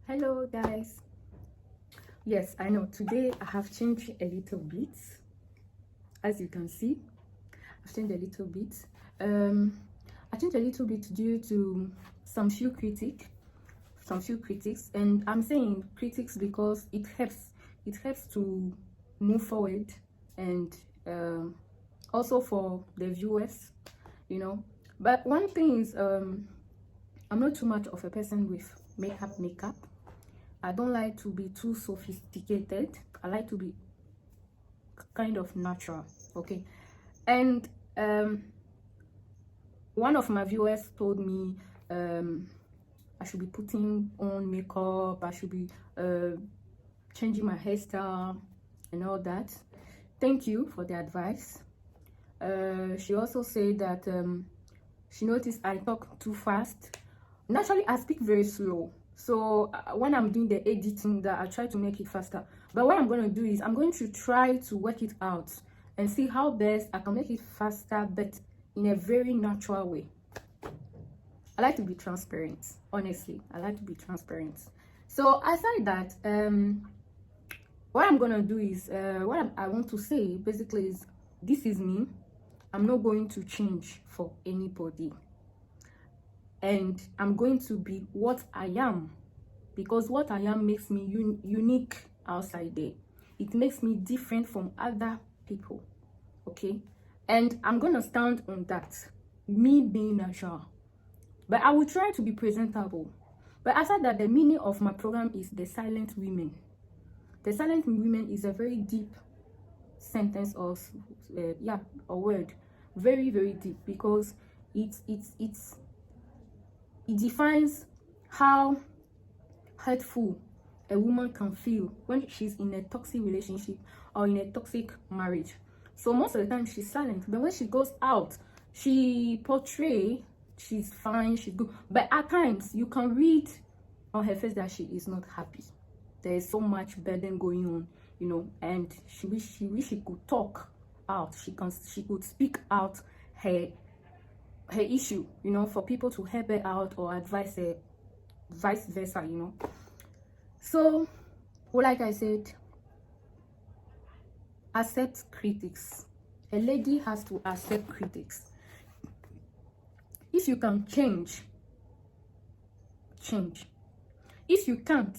Hello guys. Yes, I know today I have changed a little bit. As you can see, I've changed a little bit. I changed a little bit due to some few critics, and I'm saying critics because it helps to move forward, and also for the viewers, you know. But one thing is, I'm not too much of a person with makeup. I don't like to be too sophisticated. I like to be kind of natural, okay? And one of my viewers told me I should be putting on makeup, I should be changing my hairstyle and all that. Thank you for the advice. She also said that she noticed I talk too fast. Naturally, I speak very slow. So when I'm doing the editing, that I try to make it faster. But what I'm going to do is I'm going to try to work it out and see how best I can make it faster, but in a very natural way. I like to be transparent. Honestly, I like to be transparent. So aside that, what I'm going to do is what I want to say basically is, this is me. I'm not going to change for anybody. And I'm going to be what I am, because what I am makes me unique outside there. It makes me different from other people, okay? And I'm gonna stand on that, me being natural. But I will try to be presentable. But after that, the meaning of my program is the silent women. The silent women is a very deep sentence or word, very, very deep, because it defines how hurtful a woman can feel when she's in a toxic relationship or in a toxic marriage. So most of the time she's silent, but when she goes out, she portrays she's fine, she's good, but at times you can read on her face that she is not happy. There is so much burden going on, you know, and she wish she could talk out. She could speak out her issue, you know, for people to help her out or advise her, vice versa, you know. So, like I said, accept critics. A lady has to accept critics. If you can change. If you can't,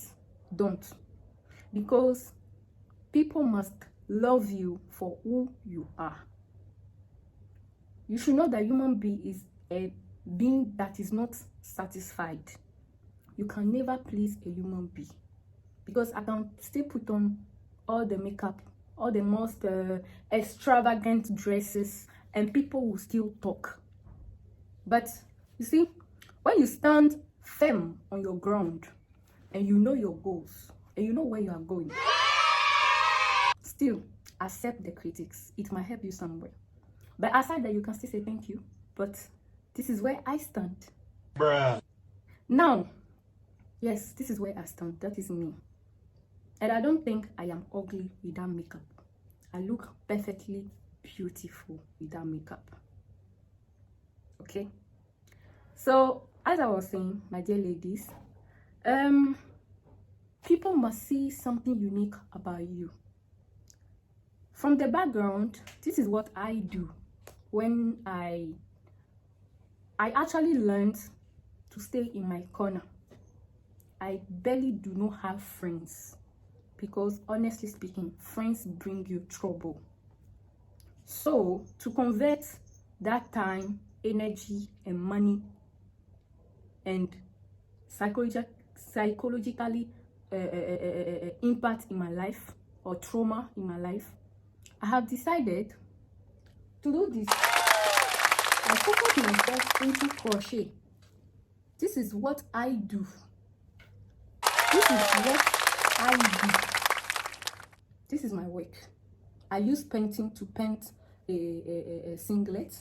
don't. Because people must love you for who you are. You should know that human being is a being that is not satisfied. You can never please a human being, because I can still put on all the makeup, all the most extravagant dresses, and people will still talk. But you see, when you stand firm on your ground and you know your goals and you know where you are going, still accept the critics. It might help you somewhere. But aside that, you can still say thank you. But this is where I stand. Bruh. Now, yes, this is where I stand. That is me. And I don't think I am ugly without makeup. I look perfectly beautiful without makeup. Okay? So, as I was saying, my dear ladies, people must see something unique about you. From the background, this is what I do. When I actually learned to stay in my corner. I barely do not have friends, because honestly speaking, friends bring you trouble. So to convert that time, energy, and money, and psychologically impact in my life, or trauma in my life, I have decided to do this. I focus myself into crochet. This is what I do. This is what I do. This is my work. I use painting to paint a singlet.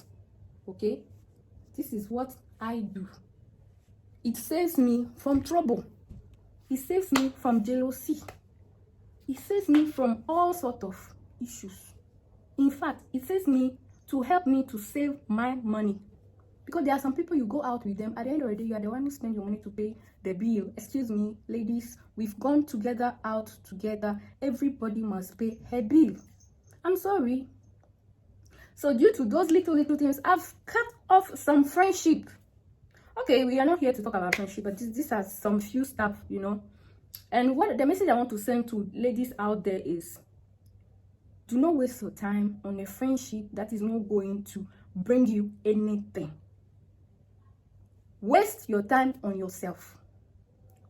Okay? This is what I do. It saves me from trouble. It saves me from jealousy. It saves me from all sorts of issues. In fact, it saves me to help me to save my money. Because there are some people, you go out with them, at the end of the day, you are the one who spend your money to pay the bill. Excuse me, ladies, we've gone together, out together. Everybody must pay her bill. I'm sorry. So due to those little things, I've cut off some friendship. Okay, we are not here to talk about friendship, but these are some few stuff, you know. And what the message I want to send to ladies out there is, do not waste your time on a friendship that is not going to bring you anything. Waste your time on yourself.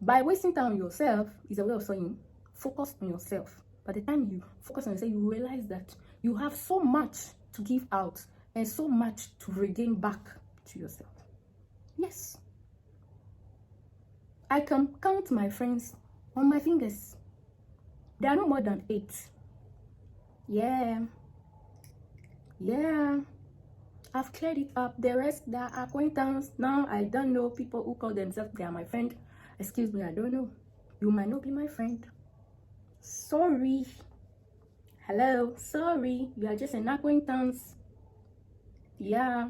By wasting time on yourself is a way of saying focus on yourself. By the time you focus on yourself, you realize that you have so much to give out and so much to regain back to yourself. Yes. I can count my friends on my fingers. There are no more than 8. Yeah. I've cleared it up. The rest, they are acquaintance. Now, I don't know people who call themselves they are my friend. Excuse me, I don't know. You might not be my friend. Sorry. Hello, sorry. You are just an acquaintance. Yeah.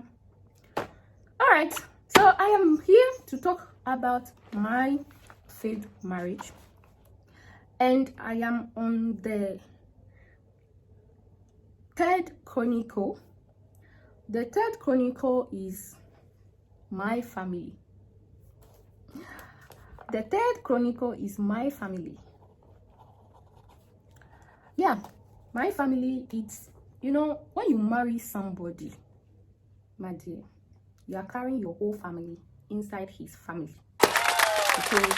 Alright, so I am here to talk about my failed marriage. And I am on the 3rd chronicle. The 3rd chronicle is my family. The 3rd chronicle is my family. Yeah, my family, it's, you know, when you marry somebody, my dear, you are carrying your whole family inside his family. Because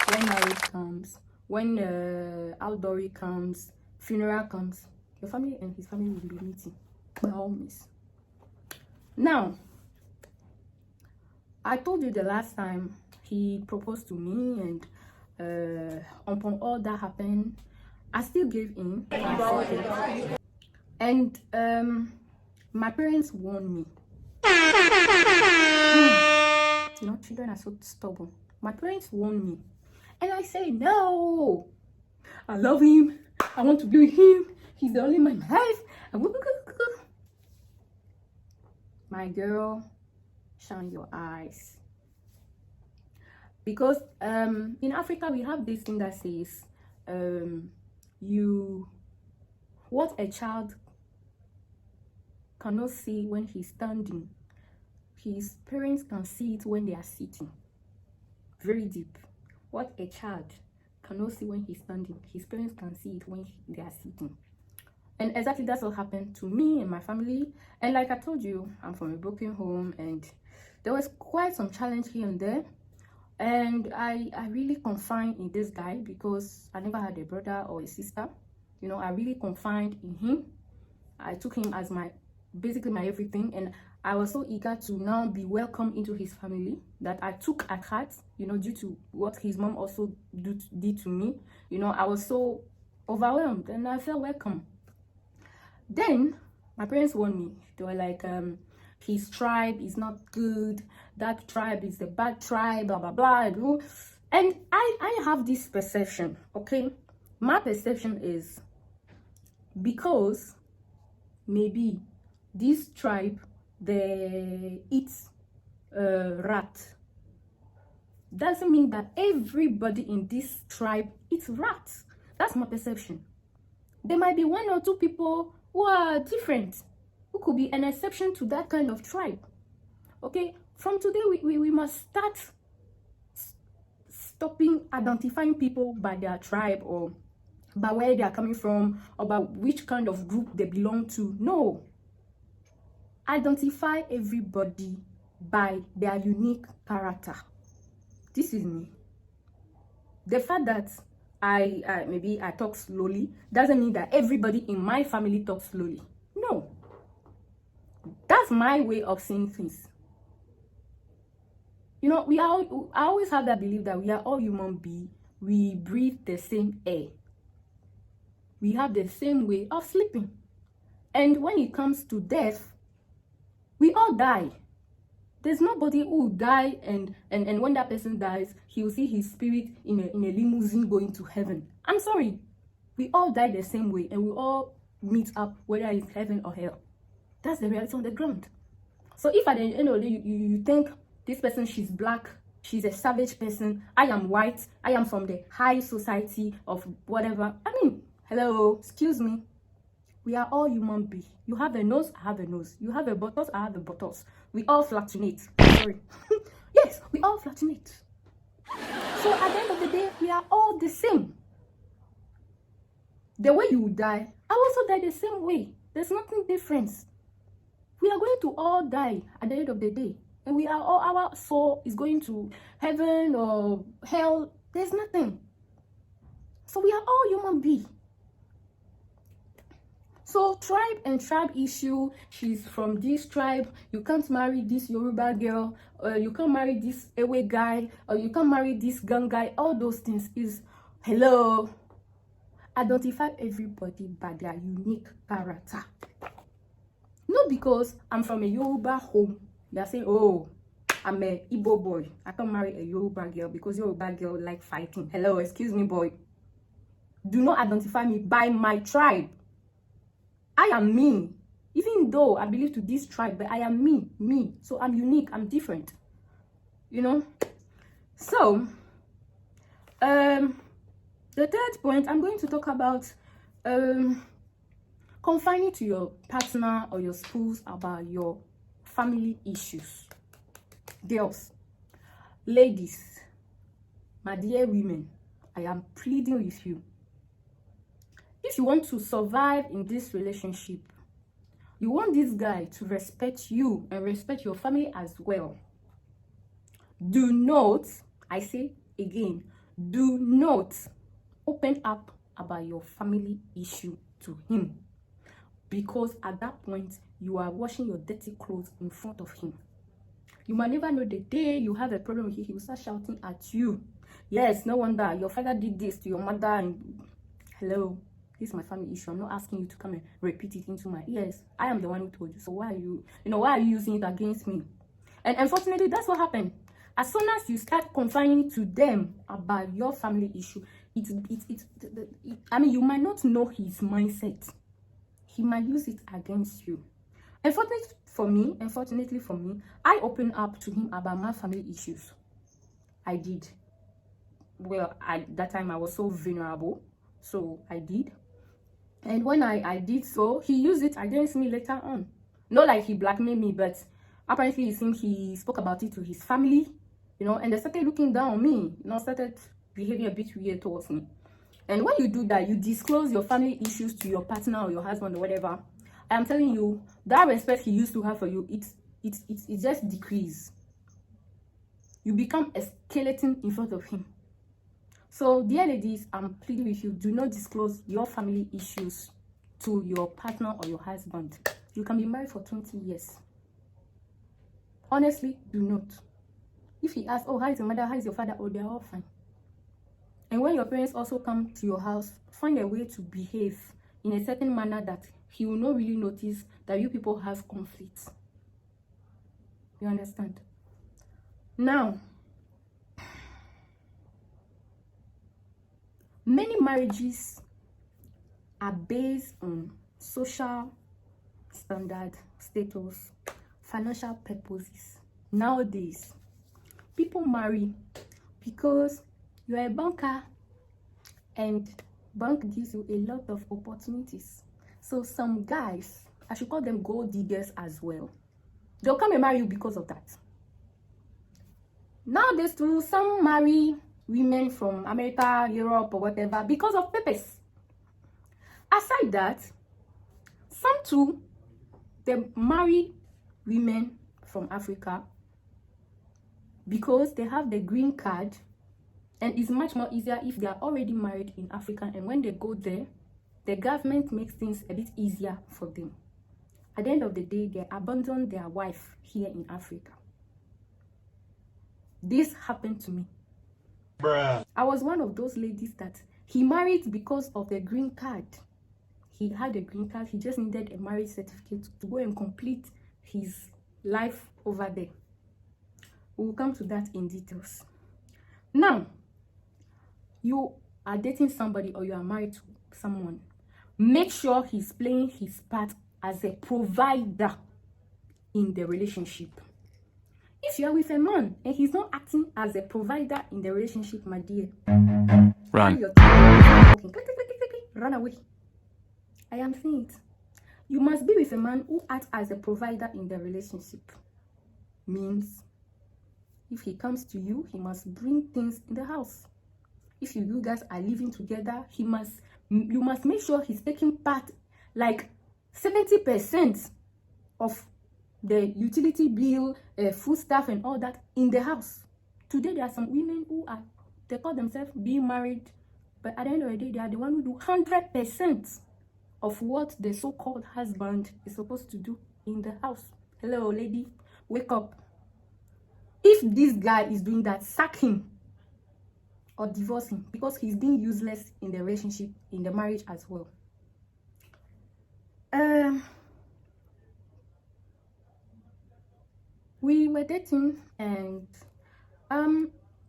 when marriage comes, when outdooring comes, funeral comes, your family and his family will be meeting by all means. Now, I told you the last time he proposed to me, and upon all that happened, I still gave in. And my parents warned me. You know, children are so stubborn. My parents warned me, and I say no. I love him. I want to be with him. He's the only man in my life. My girl, shine your eyes. Because in Africa we have this thing that says what a child cannot see when he's standing, his parents can see it when they are sitting. Very deep. What a child cannot see when he's standing, his parents can see it when they are sitting. And exactly that's what happened to me and my family. And like I told you, I'm from a broken home, and there was quite some challenge here and there. And I really confined in this guy because I never had a brother or a sister. You know, I really confined in him. I took him as basically my everything, and I was so eager to now be welcomed into his family that I took at heart, you know, due to what his mom also did to me. You know, I was so overwhelmed and I felt welcome. Then my parents warned me. They were like, his tribe is not good, that tribe is the bad tribe, blah blah blah. And I have this perception, okay? My perception is, because maybe this tribe, they eat rat, doesn't mean that everybody in this tribe eats rats. That's my perception. There might be 1 or 2 people who are different, who could be an exception to that kind of tribe. Okay, from today we must start stopping identifying people by their tribe or by where they are coming from or by which kind of group they belong to. No, identify everybody by their unique character. This is me. The fact that maybe I talk slowly doesn't mean that everybody in my family talks slowly. No, that's my way of seeing things. You know, I always have that belief that we are all human beings. We breathe the same air. We have the same way of sleeping. And when it comes to death, we all die. There's nobody who will die and when that person dies, he will see his spirit in a limousine going to heaven. I'm sorry. We all die the same way, and we all meet up, whether it's heaven or hell. That's the reality on the ground. So if at the end of the day you think this person, she's black, she's a savage person, I am white, I am from the high society of whatever, I mean, hello, excuse me, we are all human beings. You have a nose, I have a nose. You have a buttocks, I have a buttocks. We all fluctuate. Sorry. Yes, we all fluctuate. So at the end of the day, we are all the same. The way you die, I also die the same way. There's nothing different. We are going to all die at the end of the day. And we are all, our soul is going to heaven or hell. There's nothing. So we are all human beings. So tribe and tribe issue, she's from this tribe, you can't marry this Yoruba girl, or you can't marry this Ewe guy, or you can't marry this Gang guy, all those things is, hello, identify everybody by their unique character. Not because I'm from a Yoruba home, they're saying, oh, I'm a Igbo boy, I can't marry a Yoruba girl because Yoruba girl like fighting. Hello, excuse me, boy. Do not identify me by my tribe. I am me, even though I belong to this tribe, but I am me. So I'm unique, I'm different, you know. So, the third point, I'm going to talk about confining to your partner or your spouse about your family issues. Girls, ladies, my dear women, I am pleading with you. If you want to survive in this relationship, you want this guy to respect you and respect your family as well. Do not, I say again, do not open up about your family issue to him, because at that point you are washing your dirty clothes in front of him. You might never know the day you have a problem with him, he will start shouting at you. Yes, no wonder your father did this to your mother. And hello, this is my family issue. I'm not asking you to come and repeat it into my ears. I am the one who told you. So why are you using it against me? And unfortunately, that's what happened. As soon as you start confining to them about your family issue, I mean, you might not know his mindset. He might use it against you. Unfortunately for me, I opened up to him about my family issues. I did. Well, at that time I was so vulnerable, so I did. And when I did so, he used it against me later on. Not like he blackmailed me, but apparently it seemed he spoke about it to his family, you know, and they started looking down on me, you know, started behaving a bit weird towards me. And when you do that, you disclose your family issues to your partner or your husband or whatever. I'm telling you, that respect he used to have for you, it just decreases. You become a skeleton in front of him. So, dear ladies, I'm pleading with you, do not disclose your family issues to your partner or your husband. You can be married for 20 years. Honestly, do not. If he asks, oh, how is your mother, how is your father, oh, they're all fine. And when your parents also come to your house, find a way to behave in a certain manner that he will not really notice that you people have conflicts. You understand? Now, many marriages are based on social standard, status, financial purposes. Nowadays, people marry because you are a banker and bank gives you a lot of opportunities. So some guys, I should call them gold diggers as well, they'll come and marry you because of that. Nowadays too, some marry women from America, Europe, or whatever because of purpose. Aside that, some too, they marry women from Africa because they have the green card, and it's much more easier if they are already married in Africa, and when they go there, the government makes things a bit easier for them. At the end of the day, they abandon their wife here in Africa. This happened to me. Bruh. I was one of those ladies that he married because of the green card. He had a green card, he just needed a marriage certificate to go and complete his life over there. We will come to that in details. Now, you are dating somebody or you are married to someone, make sure he's playing his part as a provider. in the relationship. If you are with a man and he's not acting as a provider in the relationship, my dear, run. Run away. I am saying it. You must be with a man who acts as a provider in the relationship. Means if he comes to you, he must bring things in the house. If you guys are living together, you must make sure he's taking part, like 70% of the utility bill, food stuff and all that in the house. Today there are some women who they call themselves being married, but at the end of the day, they are the one who do 100% of what the so-called husband is supposed to do in the house. Hello, lady, wake up. If this guy is doing that, sack him or divorce him, because he's being useless in the relationship, in the marriage as well. We were dating, and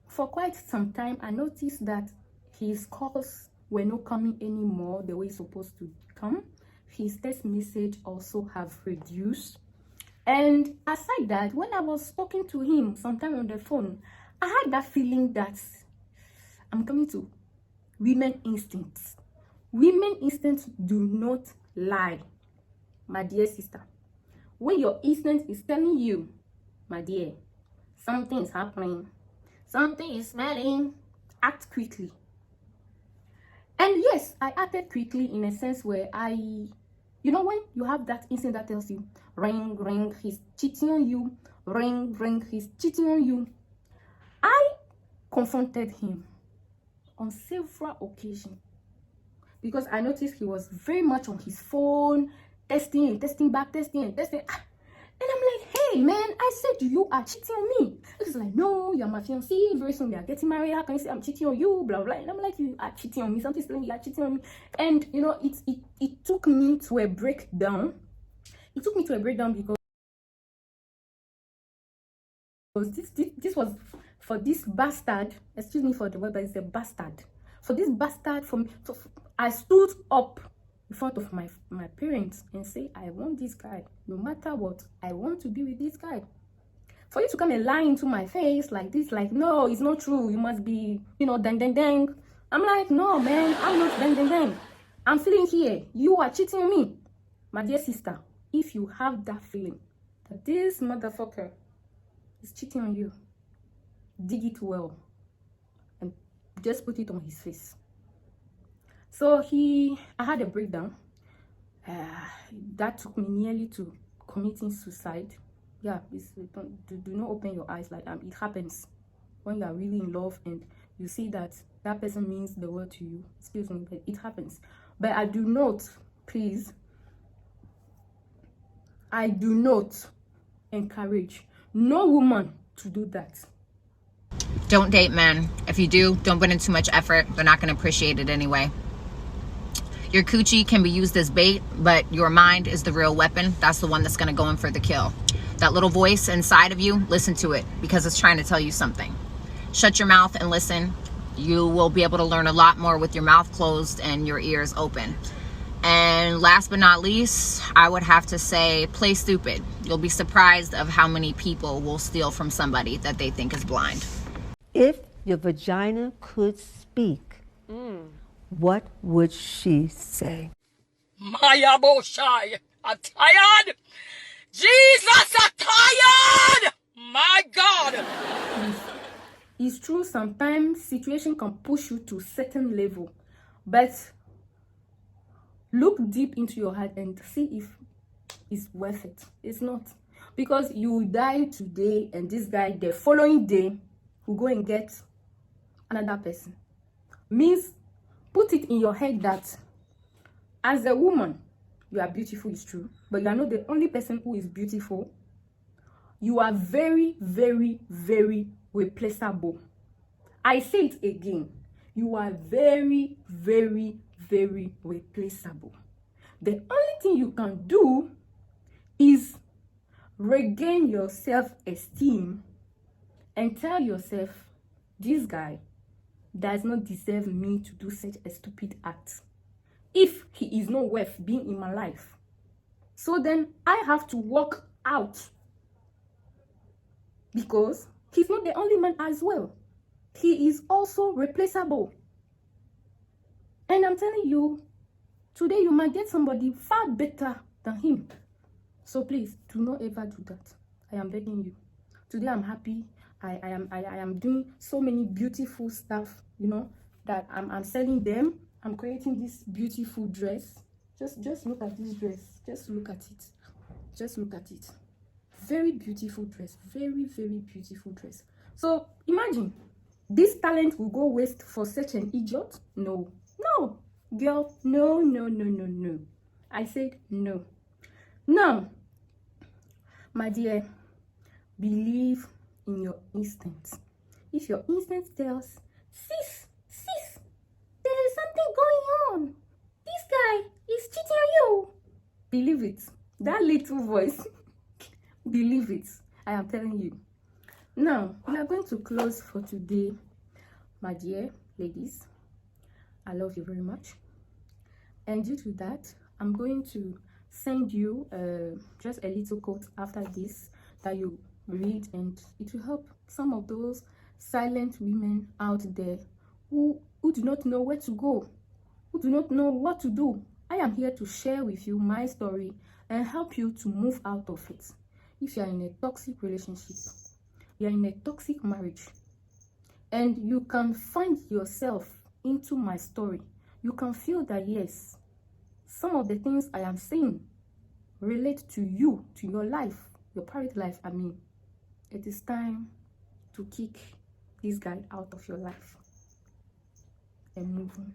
for quite some time I noticed that his calls were not coming anymore the way it's supposed to come. His text message also have reduced, and aside that, when I was talking to him sometime on the phone, I had that feeling that I'm coming to women instincts. Women instincts do not lie, my dear sister. When your instinct is telling you, my dear, something is happening, something is smelling, act quickly. And yes, I acted quickly in a sense where when you have that instinct that tells you, ring, ring, he's cheating on you, ring, ring, he's cheating on you, I confronted him on several occasions, because I noticed he was very much on his phone, testing back. And I'm like, hey man, I said you are cheating on me. It's like, no, you're my fiancé, very soon we are getting married, how can you say I'm cheating on you, blah blah. And I'm like, you are cheating on me, something's telling you are cheating on me. And it took me to a breakdown. It took me to a breakdown because this was for this bastard, excuse me for the word, but it's a bastard. For this bastard, I stood up in front of my parents and say, I want this guy. No matter what, I want to be with this guy. For you to come and lie into my face like this, like, no, it's not true. You must be, dang. I'm like, no, man, I'm not dang. I'm feeling here. You are cheating on me. My dear sister, if you have that feeling that this motherfucker is cheating on you, dig it well and just put it on his face. So I had a breakdown. That took me nearly to committing suicide. Yeah, do not open your eyes like that. It happens when you are really in love and you see that person means the world to you. Excuse me, but it happens. But I do not encourage no woman to do that. Don't date men. If you do, don't put in too much effort. They're not going to appreciate it anyway. Your coochie can be used as bait, but your mind is the real weapon. That's the one that's going to go in for the kill. That little voice inside of you, listen to it because it's trying to tell you something. Shut your mouth and listen. You will be able to learn a lot more with your mouth closed and your ears open. And last but not least, I would have to say, play stupid. You'll be surprised of how many people will steal from somebody that they think is blind. If your vagina could speak, what would she say? Maya Boshai, I'm tired. Jesus, I'm tired. My God. It's true, sometimes situation can push you to a certain level, but look deep into your heart and see if it's worth it. It's not, because you will die today and this guy the following day will go and get another person. Means put it in your head that as a woman, you are beautiful, it's true, but you are not the only person who is beautiful. You are very, very, very replaceable. I say it again. You are very, very, very replaceable. The only thing you can do is regain your self-esteem and tell yourself, this guy does not deserve me to do such a stupid act if he is not worth being in my life. So then I have to walk out because he's not the only man as well. He is also replaceable. And I'm telling you, today you might get somebody far better than him. So please, do not ever do that. I am begging you. Today I'm happy. I am doing so many beautiful stuff, you know, that I'm selling them. I'm creating this beautiful dress. Just look at this dress. Just look at it. Just look at it. Very beautiful dress. Very, very beautiful dress. So imagine, this talent will go waste for such an idiot? No. No. Girl, no, no, no, no, no. I said no. Now, my dear, believe in your instincts. If your instinct tells, sis, there is something going on. This guy is cheating on you. Believe it. That little voice. Believe it. I am telling you. Now, we are going to close for today. My dear ladies, I love you very much. And due to that, I'm going to send you just a little quote after this that you read, and it will help some of those silent women out there who do not know where to go, who do not know what to do. I am here to share with you my story and help you to move out of it. If you are in a toxic relationship, you are in a toxic marriage, and you can find yourself into my story, you can feel that yes, some of the things I am saying relate to you, to your life, your private life. I mean, it is time to kick this guy out of your life and move on.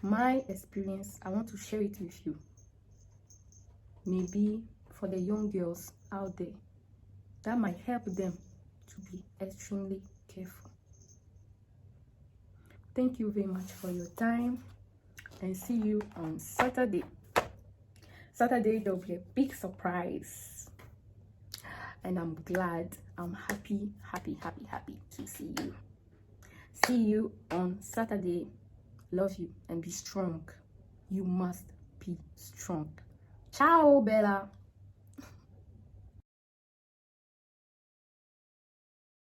My experience, I want to share it with you. Maybe for the young girls out there, that might help them to be extremely careful. Thank you very much for your time, and see you on Saturday. Saturday, there'll be a big surprise, and I'm glad, I'm happy to see you. See you on Saturday. Love you, and be strong. You must be strong. Ciao, Bella.